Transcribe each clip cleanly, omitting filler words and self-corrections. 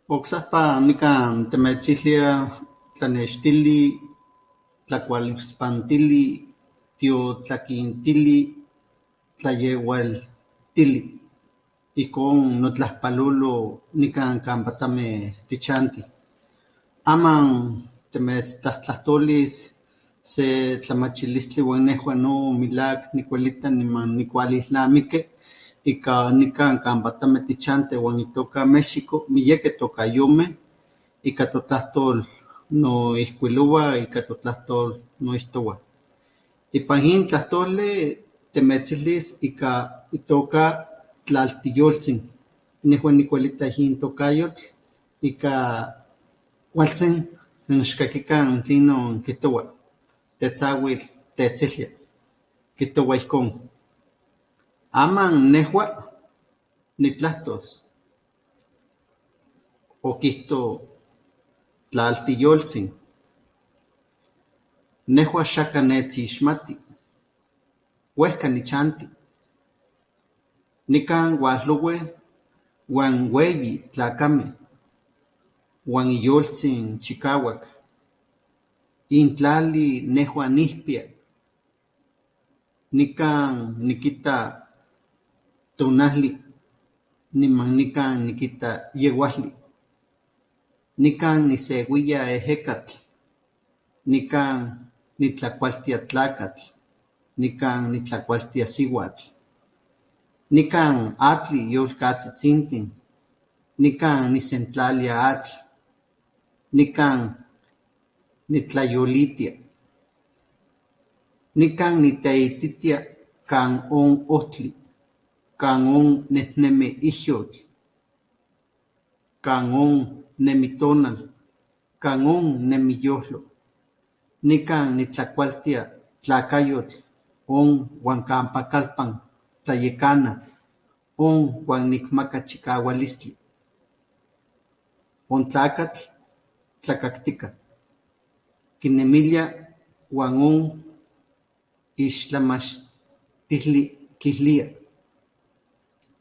Oxaspa nikan temechihlia tlanextili, tlakualispantili, tiotlakintili, tlayeualtili. Ijkon notlajpalolo nikan kampa tameh tichanti. Aman temechtlahtoltis se tlamachilistli uan nejua no milak nikuelita niman nikualilnamiki ika nikan kampa tameh tichantih uan itoka México miyekeh tokayomeh ika totlahtol noihkuiloua, ika totlahtol noihtoua. Ipan yin tlahtoli temetziltis ika itoka tlaltiyoltzin. Nejua nikuelita yin tokayotl ika kualtzin xkakikan tlinon kijtoua. Tetzauitl tetzillia. Kijtoua ijkon: aman nejua nitlahtos. Okijto tlaltiyoltzin: nejua xaka nechixmati, uejka nichanti. Nikan ualoueh uan ueyi tlakameh uan iyoltzin chikauak. In tlali nejua nihpia. Nikan nikita tonali, niman nikan nikita yeuajli. Nikan niseuia ejekatl. Nikan nitlakualtia tlakatl. Nikan nitlakualtia siuatl. Nikan atli yolkatzitzintin. Nikan nisentlalia atl. Nikan nitlayolitia. Nikan niteititia kan on ohtli, kan on nehnemi ihyotl, kan on nemi tonal, kan on nemi yohlo. Nikan nitlakualtia tlakayotl on uan kampa kalpan tlayekana, on uan nikmaka chikaualistli. On tlakatl tlakaktika. Kinemilia uan on ixtlamachtili kihlia.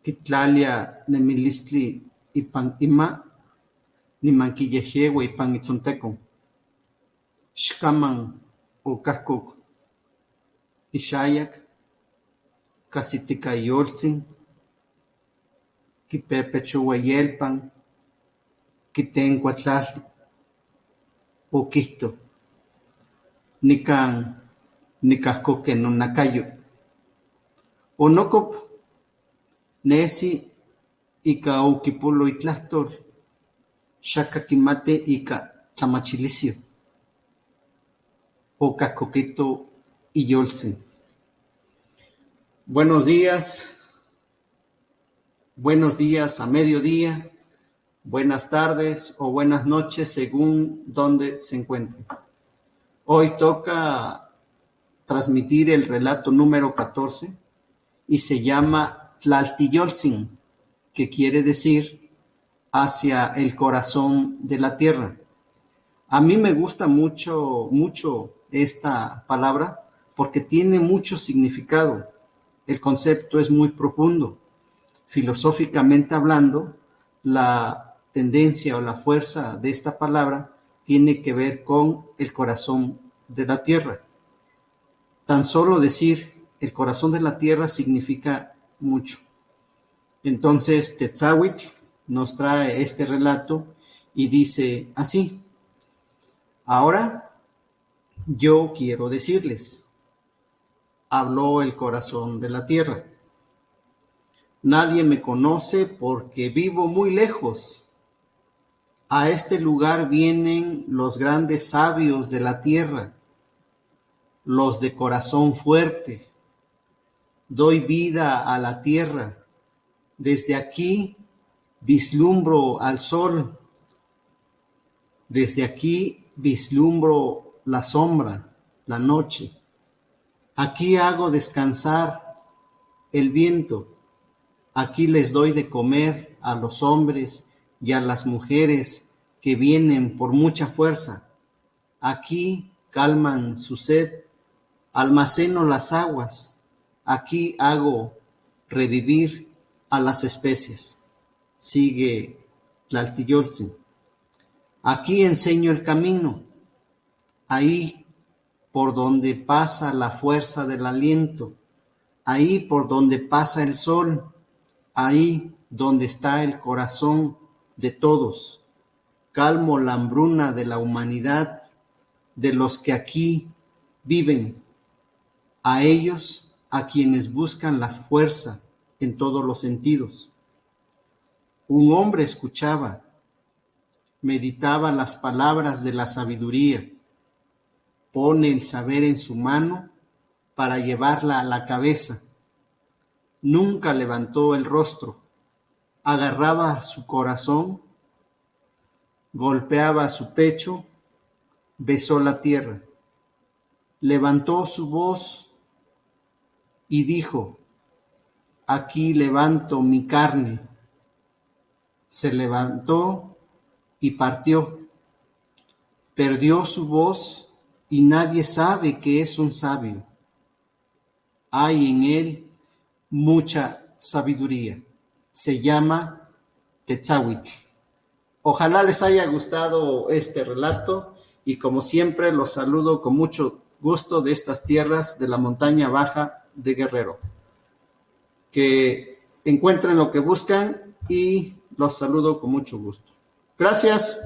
Kitlalia nemilistli ipan ima, niman kiyehyeua ipan itzontekon. Xkaman okahkok ixayak, kasitika iyoltzin, kipepechoua ielpan, kitenkua tlali. Okihto: nikan nikahkokeh nonakayo. Onokop nesi ika okipolo itlahtol, xaka kimati ika tlamachilisio. Okahkokito iyoltzin. Buenos días a mediodía, buenas tardes o buenas noches según donde se encuentren. Hoy toca transmitir el relato número 14 y se llama Tlaltiyoltzin, que quiere decir hacia el corazón de la tierra. A mí me gusta mucho esta palabra porque tiene mucho significado. El concepto es muy profundo. Filosóficamente hablando, la tendencia o la fuerza de esta palabra tiene que ver con el corazón de la tierra. Tan solo decir el corazón de la tierra significa mucho. Entonces, Tetzahuitl nos trae este relato y dice así: ahora yo quiero decirles, habló el corazón de la tierra. Nadie me conoce porque vivo muy lejos. A este lugar vienen los grandes sabios de la tierra, los de corazón fuerte. Doy vida a la tierra. Desde aquí vislumbro al sol. Desde aquí vislumbro la sombra, la noche. Aquí hago descansar el viento. Aquí les doy de comer a los hombres y a las mujeres que vienen por mucha fuerza. Aquí calman su sed, almaceno las aguas. Aquí hago revivir a las especies. Sigue Tlaltiyoltzin. Aquí enseño el camino, ahí por donde pasa la fuerza del aliento, ahí por donde pasa el sol, ahí donde está el corazón de todos. Calmo la hambruna de la humanidad, de los que aquí viven, a ellos, a quienes buscan la fuerza en todos los sentidos. Un hombre escuchaba, meditaba las palabras de la sabiduría, pone el saber en su mano para llevarla a la cabeza. Nunca levantó el rostro, agarraba su corazón, golpeaba su pecho, besó la tierra, levantó su voz y dijo: aquí levanto mi carne. Se levantó y partió. Perdió su voz y nadie sabe que es un sabio. Hay en él mucha sabiduría. Se llama Tetzahuitl. Ojalá les haya gustado este relato y como siempre los saludo con mucho gusto de estas tierras de la montaña baja de Guerrero. Que encuentren lo que buscan y los saludo con mucho gusto. Gracias.